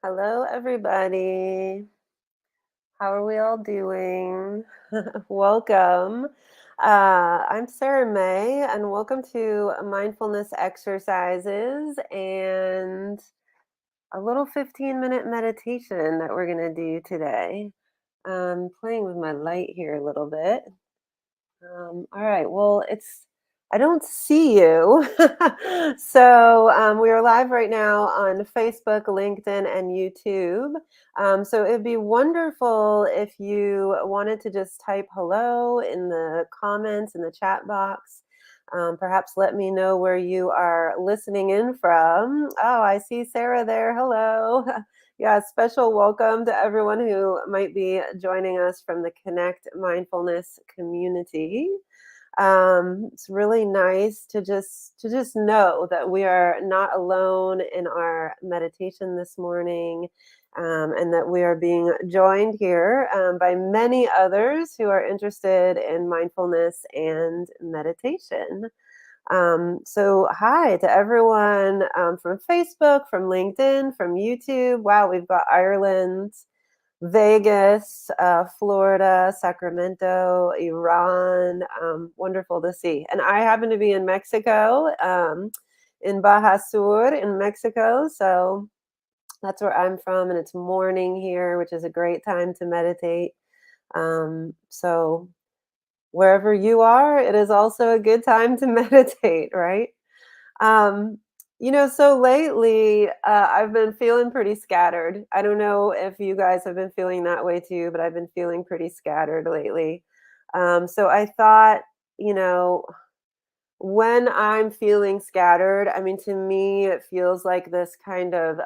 Hello, everybody. How are we all doing? Welcome. I'm Sarah May, and welcome to mindfulness exercises and a little 15-minute meditation that we're going to do today. I'm playing with my light here a little bit. All right. Well, I don't see you. So we are live right now on Facebook, LinkedIn, and YouTube. So it'd be wonderful if you wanted to just type hello in the comments in the chat box. Perhaps let me know where you are listening in from. Oh, I see Sarah there. Hello. Yeah, special welcome to everyone who might be joining us from the Connect Mindfulness community. It's really nice to just know that we are not alone in our meditation this morning, and that we are being joined here by many others who are interested in mindfulness and meditation. So hi to everyone from Facebook, from LinkedIn, from YouTube. Wow, we've got Ireland, Vegas, Florida, Sacramento, Iran. Wonderful to see. And I happen to be in Mexico, in Baja Sur in Mexico. So that's where I'm from. And it's morning here, which is a great time to meditate. So wherever you are, it is also a good time to meditate, right? Um, so lately, I've been feeling pretty scattered. I don't know if you guys have been feeling that way too, but I've been feeling pretty scattered lately. So I thought, you know, when I'm feeling scattered, I mean, to me, it feels like this kind of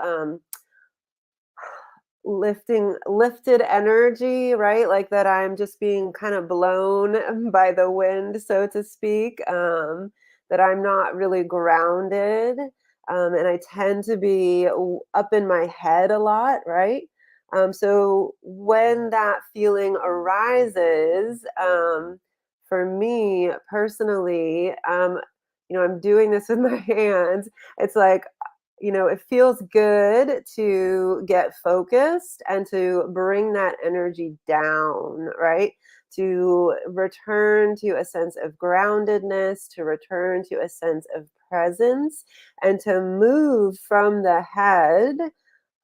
lifted energy, right? Like that I'm just being kind of blown by the wind, so to speak. That I'm not really grounded. And I tend to be up in my head a lot, right? So when that feeling arises, for me personally, I'm doing this with my hands. It's like, it feels good to get focused and to bring that energy down, right? To return to a sense of groundedness, to return to a sense of presence, and to move from the head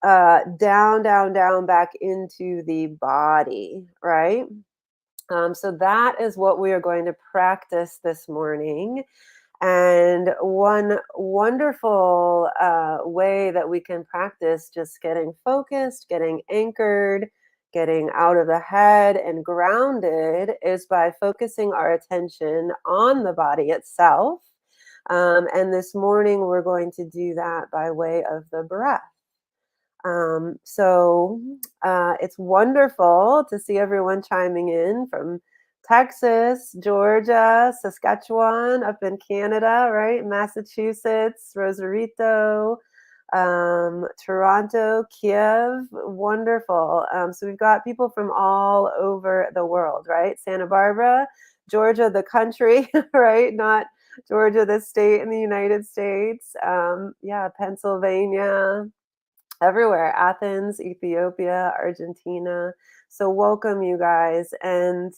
down, down, down back into the body, right? So that is what we are going to practice this morning. And one wonderful way that we can practice just getting focused, getting anchored, getting out of the head and grounded is by focusing our attention on the body itself. And this morning, we're going to do that by way of the breath. So it's wonderful to see everyone chiming in from Texas, Georgia, Saskatchewan, up in Canada, right? Massachusetts, Rosarito, Toronto, Kiev. Wonderful. So we've got people from all over the world, right? Santa Barbara, Georgia, the country, right? Not Georgia, the state in the United States. Yeah, Pennsylvania, everywhere. Athens, Ethiopia, Argentina. So welcome, you guys. And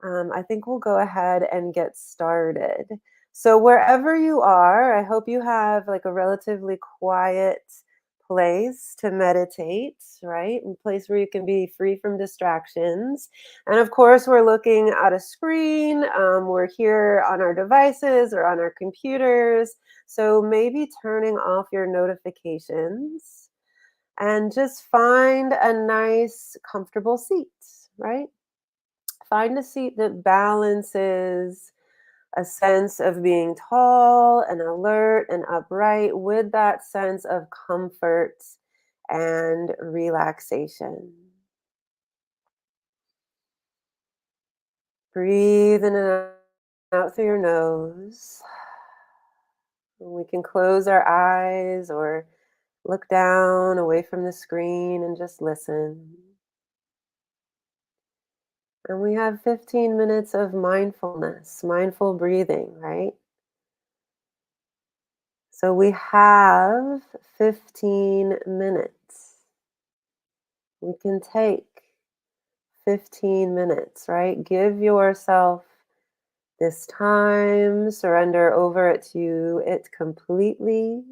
I think we'll go ahead and get started. So wherever you are, I hope you have like a relatively quiet place to meditate, right? A place where you can be free from distractions. And of course, we're looking at a screen. We're here on our devices or on our computers. So maybe turning off your notifications and just find a nice, comfortable seat, right? Find a seat that balances a sense of being tall and alert and upright with that sense of comfort and relaxation. Breathe in and out through your nose. We can close our eyes or look down away from the screen and just listen. And we have 15 minutes of mindfulness, mindful breathing, right? So we have 15 minutes. We can take 15 minutes, right? Give yourself this time, surrender over it to it completely.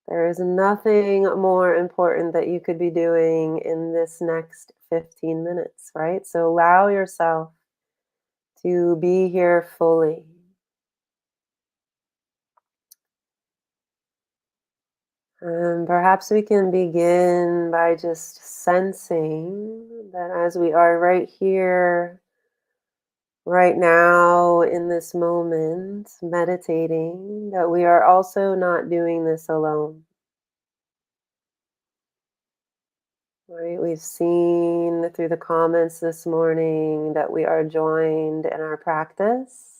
There is nothing more important that you could be doing in this next 15 minutes, right? So allow yourself to be here fully. And perhaps we can begin by just sensing that as we are right here, right now, in this moment, meditating, that we are also not doing this alone. Right? We've seen through the comments this morning that we are joined in our practice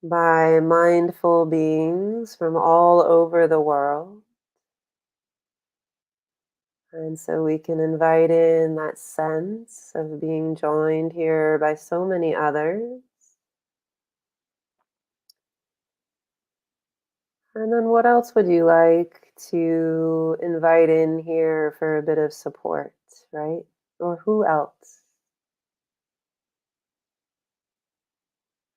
by mindful beings from all over the world. And so we can invite in that sense of being joined here by so many others. And then what else would you like to invite in here for a bit of support, right? Or who else?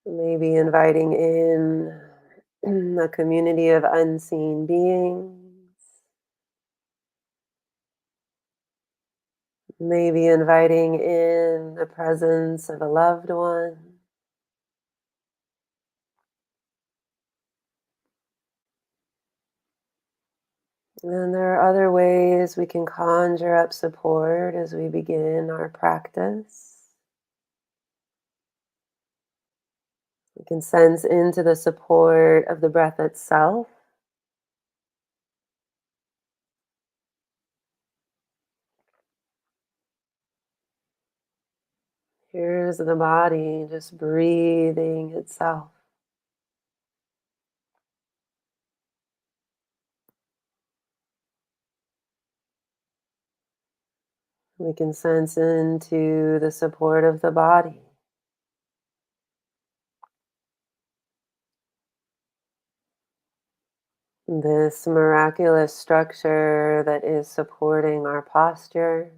Maybe inviting in a community of unseen beings. Maybe inviting in the presence of a loved one. And there are other ways we can conjure up support as we begin our practice. We can sense into the support of the breath itself. Here's the body just breathing itself. We can sense into the support of the body. This miraculous structure that is supporting our posture,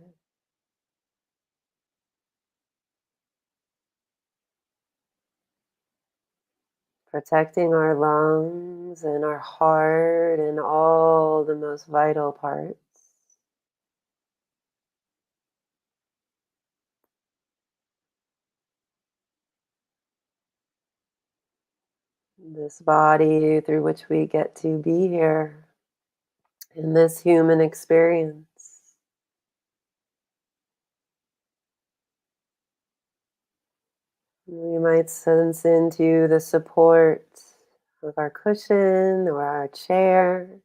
protecting our lungs and our heart and all the most vital parts. This body through which we get to be here in this human experience. We might sense into the support of our cushion or our chair.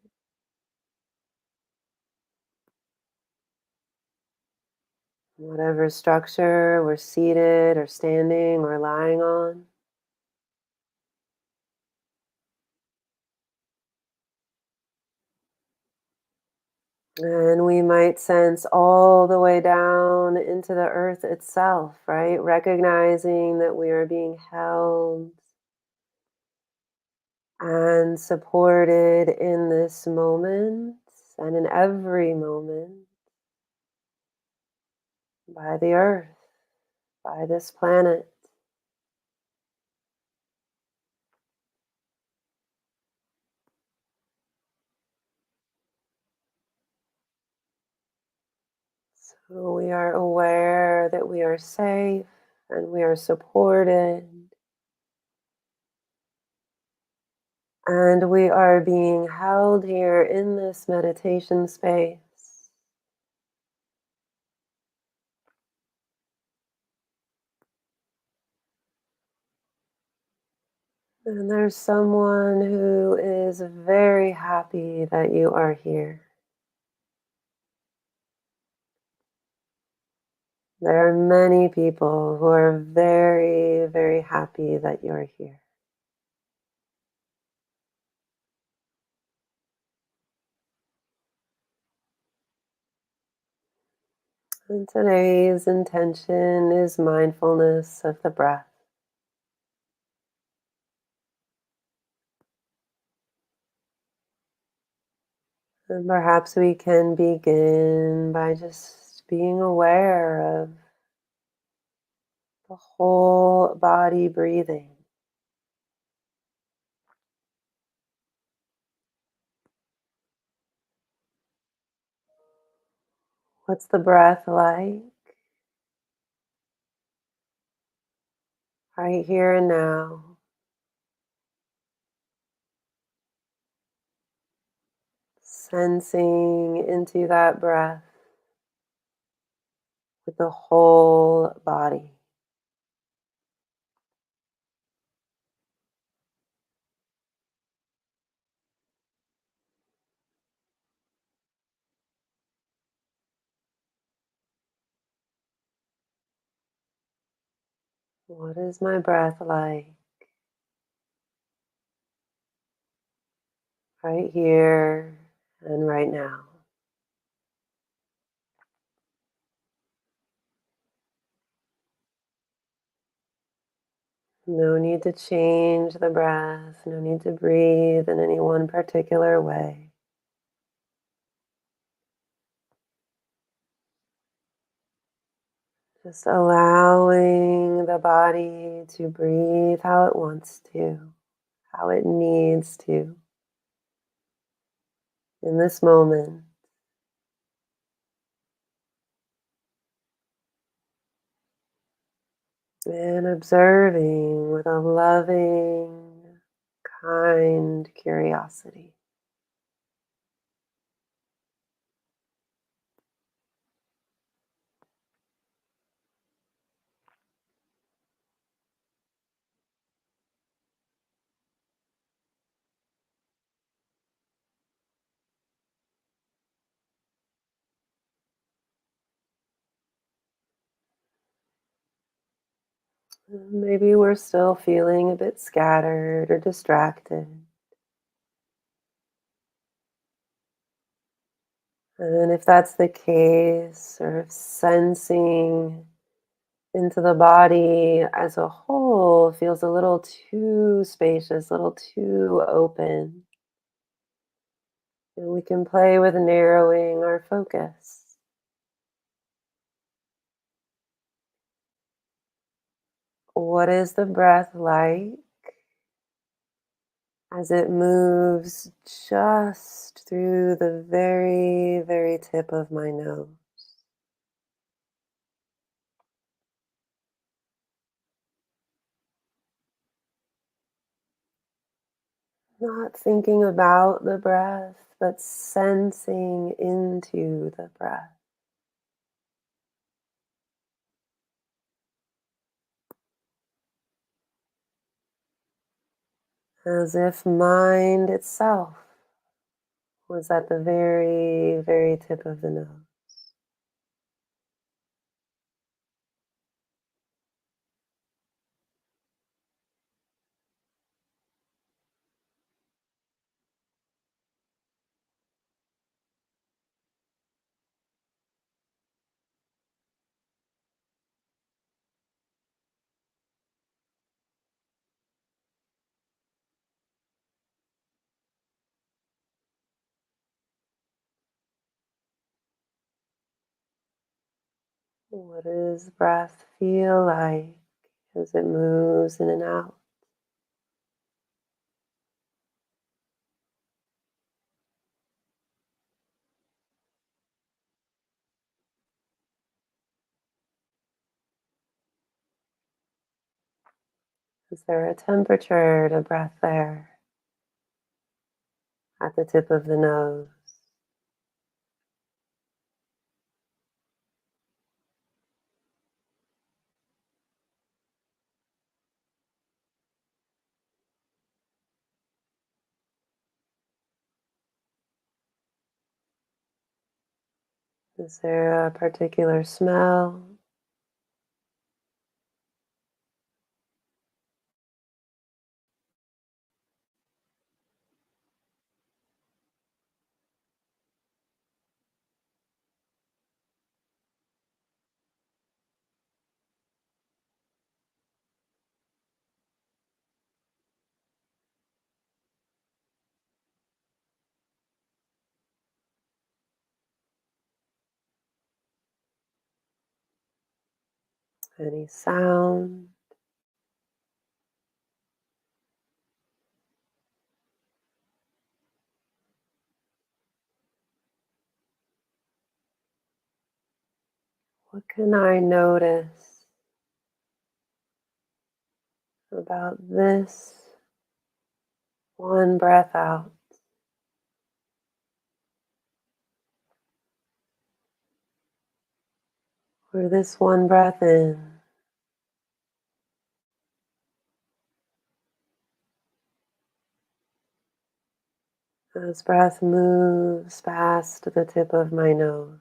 Whatever structure we're seated or standing or lying on. And we might sense all the way down into the earth itself, right? Recognizing that we are being held and supported in this moment and in every moment by the earth, by this planet. So we are aware that we are safe and we are supported and we are being held here in this meditation space. And there's someone who is very happy that you are here. There are many people who are very, very happy that you're here. And today's intention is mindfulness of the breath. And perhaps we can begin by just being aware of the whole body breathing. What's the breath like right here and now? Sensing into that breath with the whole body. What is my breath like right here and right now? No need to change the breath, no need to breathe in any one particular way. Just allowing the body to breathe how it wants to, how it needs to in this moment. And observing with a loving, kind curiosity. Maybe we're still feeling a bit scattered or distracted. And if that's the case, sort of sensing into the body as a whole feels a little too spacious, a little too open. And we can play with narrowing our focus. What is the breath like as it moves just through the very, very tip of my nose? Not thinking about the breath, but sensing into the breath. As if mind itself was at the very, very tip of the nose. What does breath feel like as it moves in and out? Is there a temperature to breath there at the tip of the nose? Is there a particular smell? any sound. What can I notice about this one breath out or this one breath in? As breath moves past the tip of my nose.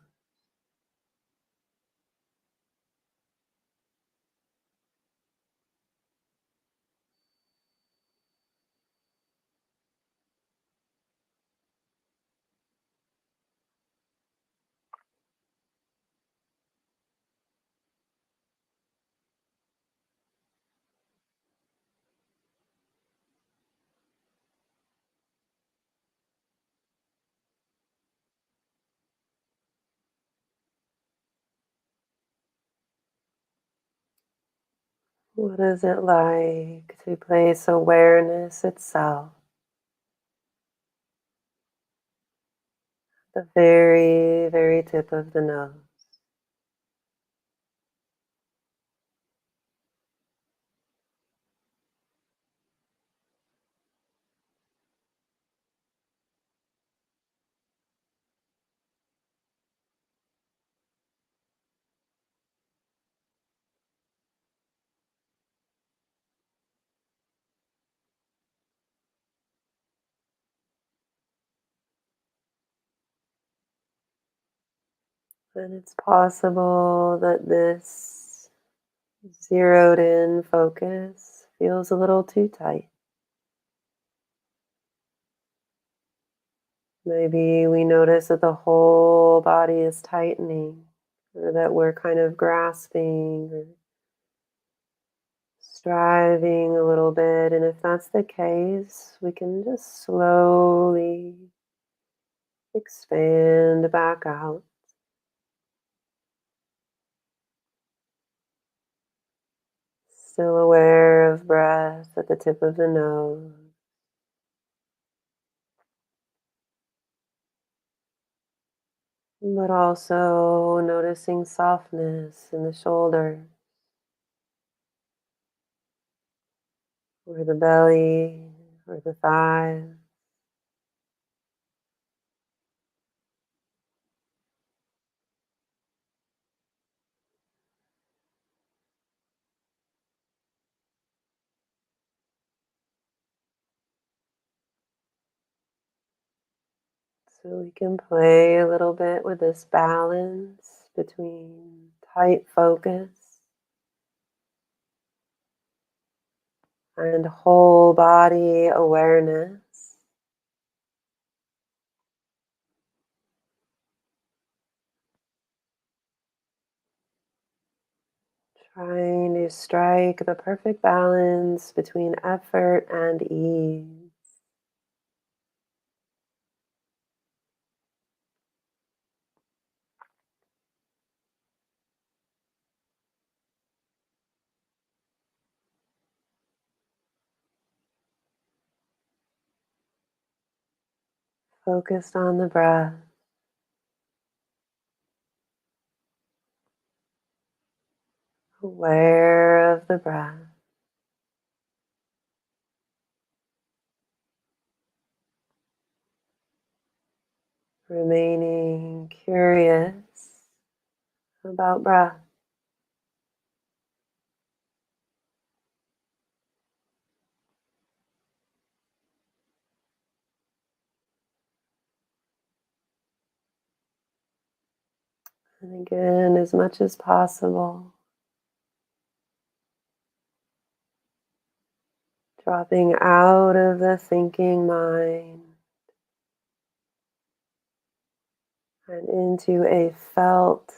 What is it like to place awareness itself at the very, very tip of the nose? And it's possible that this zeroed in focus feels a little too tight. Maybe we notice that the whole body is tightening, or that we're kind of grasping or striving a little bit. And if that's the case, we can just slowly expand back out. Still aware of breath at the tip of the nose. But also noticing softness in the shoulder or the belly or the thighs. So we can play a little bit with this balance between tight focus and whole body awareness. Trying to strike the perfect balance between effort and ease. Focused on the breath. Aware of the breath. Remaining curious about breath. And again, as much as possible, dropping out of the thinking mind and into a felt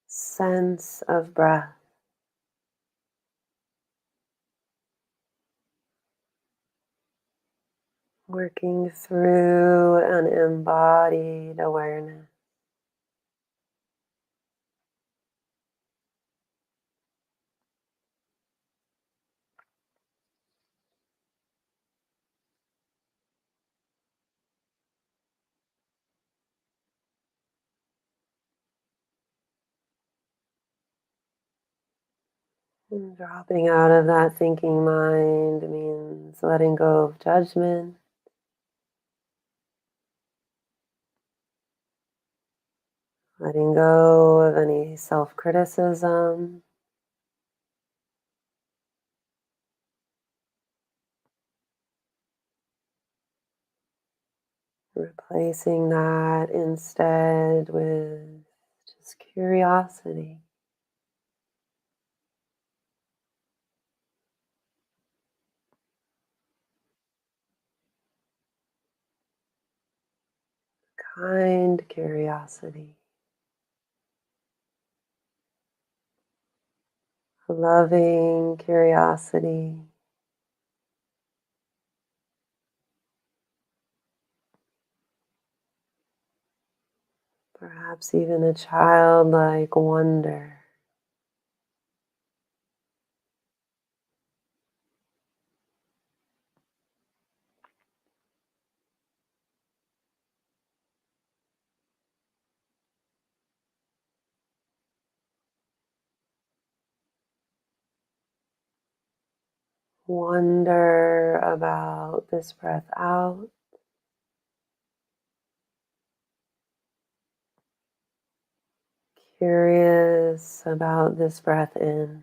sense of breath. Working through an embodied awareness. And dropping out of that thinking mind means letting go of judgment, letting go of any self criticism, replacing that instead with just curiosity, kind curiosity, loving curiosity, perhaps even a childlike wonder. Wonder about this breath out, curious about this breath in.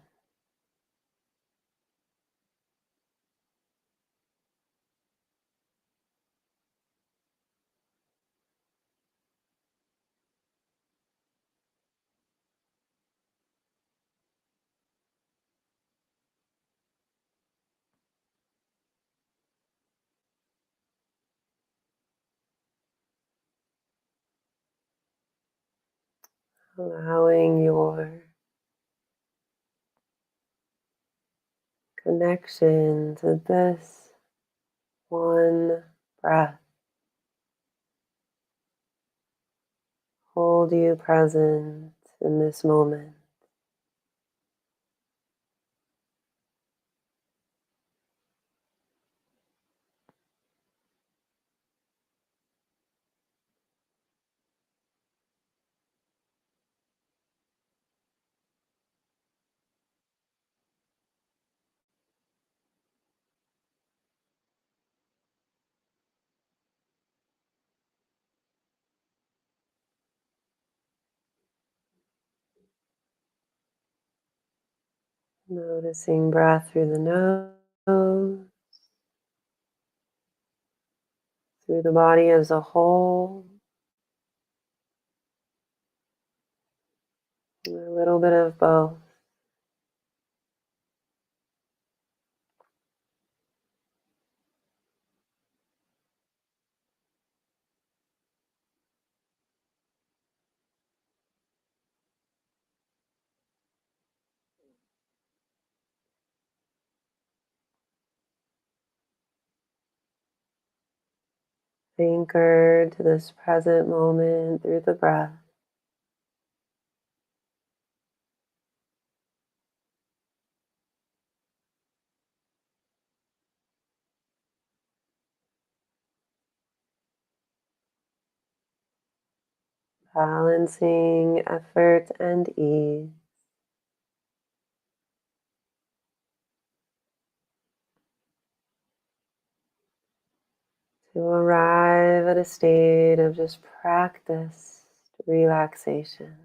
Allowing your connection to this one breath hold you present in this moment. Noticing breath through the nose, through the body as a whole, a little bit of both. Anchored to this present moment through the breath. Balancing effort and ease to arrive at a state of just practiced relaxation.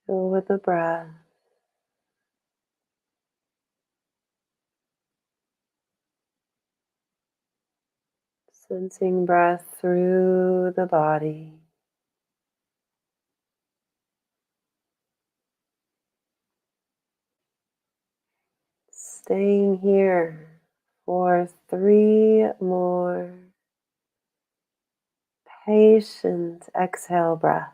Fill with the breath, sensing breath through the body. Staying here for 3 more patient exhale breaths.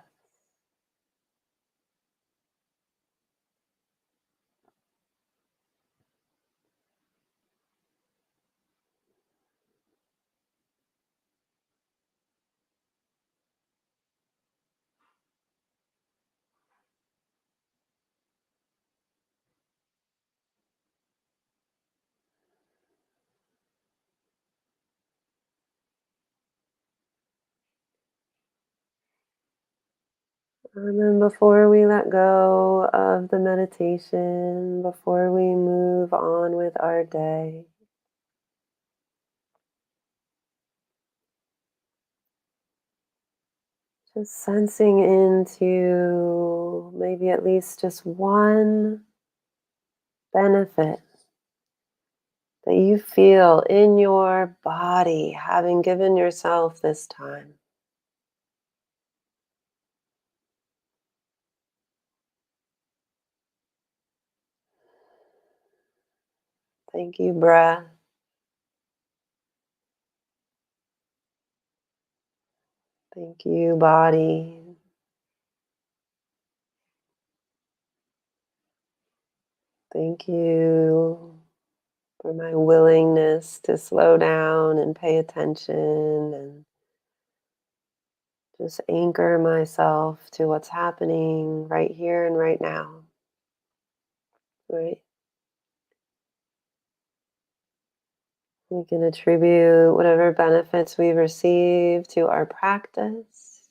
And then before we let go of the meditation, before we move on with our day, just sensing into maybe at least just one benefit that you feel in your body having given yourself this time. Thank you, breath. Thank you, body. Thank you for my willingness to slow down and pay attention and just anchor myself to what's happening right here and right now. Right? We can attribute whatever benefits we've received to our practice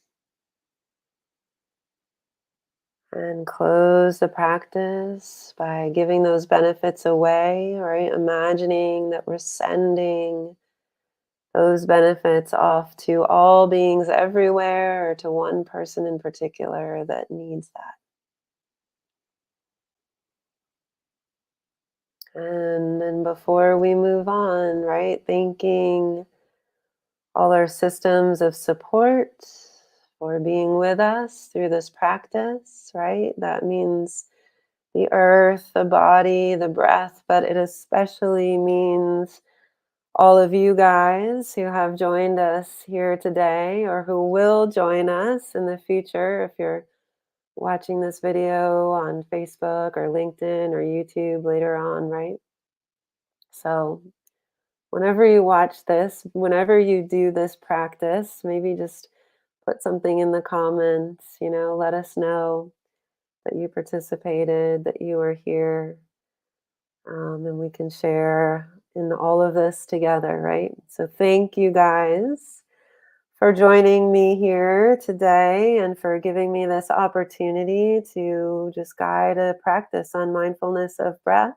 and close the practice by giving those benefits away, right? Imagining that we're sending those benefits off to all beings everywhere or to one person in particular that needs that. And then before we move on, right, thanking all our systems of support for being with us through this practice, right? That means the earth, the body, the breath, but it especially means all of you guys who have joined us here today or who will join us in the future if you're watching this video on Facebook or LinkedIn or YouTube later on, right? So, whenever you watch this, whenever you do this practice, maybe just put something in the comments, let us know that you participated, that you are here, and we can share in all of this together, right? So, thank you guys for joining me here today and for giving me this opportunity to just guide a practice on mindfulness of breath.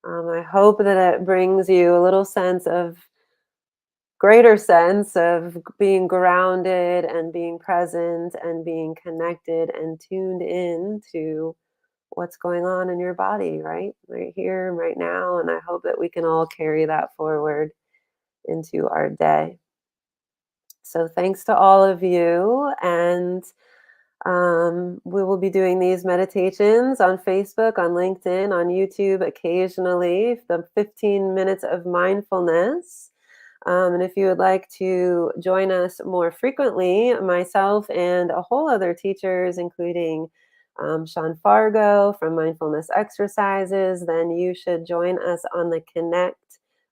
I hope that it brings you a little greater sense of being grounded and being present and being connected and tuned in to what's going on in your body, right here and right now. And I hope that we can all carry that forward into our day. So thanks to all of you. And we will be doing these meditations on Facebook, on LinkedIn, on YouTube occasionally, the 15 minutes of mindfulness. And if you would like to join us more frequently, myself and a whole other teachers, including Sean Fargo from Mindfulness Exercises, then you should join us on the Connect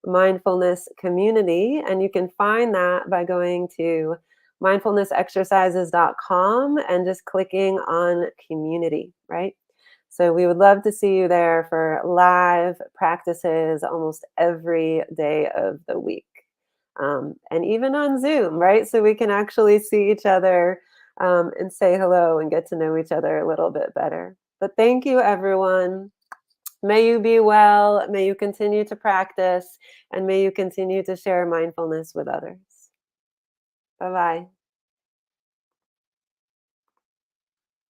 Mindfulness community. And you can find that by going to mindfulnessexercises.com and just clicking on community, right? So we would love to see you there for live practices almost every day of the week. And even on Zoom, right? So we can actually see each other and say hello and get to know each other a little bit better. But thank you, everyone. May you be well. May you continue to practice and may you continue to share mindfulness with others. Bye bye.